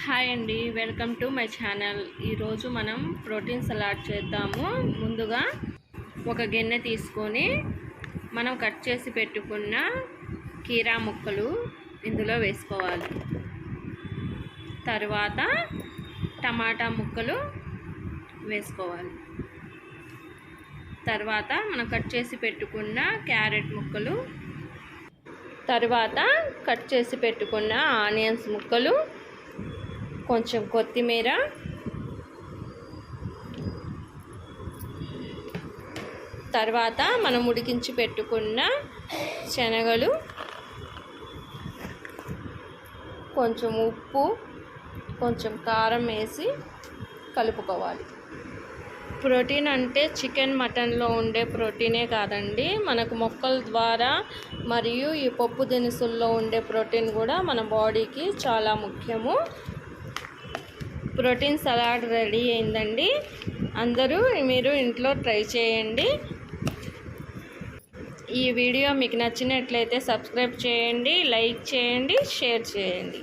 Hi అండి, welcome to my channel. ఈరోజు మనం ప్రోటీన్ సలాడ్ చేద్దాము. ముందుగా ఒక గిన్నె తీసుకొని మనం కట్ చేసి పెట్టుకున్న కీరా ముక్కలు ఇందులో వేసుకోవాలి. తర్వాత టమాటా ముక్కలు వేసుకోవాలి. తర్వాత మనం కట్ చేసి పెట్టుకున్న క్యారెట్ ముక్కలు, తర్వాత కట్ చేసి పెట్టుకున్న ఆనియన్స్ ముక్కలు, కొంచెం కొత్తిమీర, తర్వాత మనం ఉడికించి పెట్టుకున్న శనగలు, కొంచెం ఉప్పు, కొంచెం కారం వేసి కలుపుకోవాలి. ప్రోటీన్ అంటే చికెన్, మటన్లో ఉండే ప్రోటీనే కాదండి, మనకు మొక్కల ద్వారా మరియు ఈ పప్పు దినుసుల్లో ఉండే ప్రోటీన్ కూడా మన బాడీకి చాలా ముఖ్యము. ప్రోటీన్ సలాడ్ రెడీ అయిందండి. అందరూ మీరు ఇంట్లో ట్రై చేయండి. ఈ వీడియో మీకు నచ్చినట్లయితే సబ్స్క్రైబ్ చేయండి, లైక్ చేయండి, షేర్ చేయండి.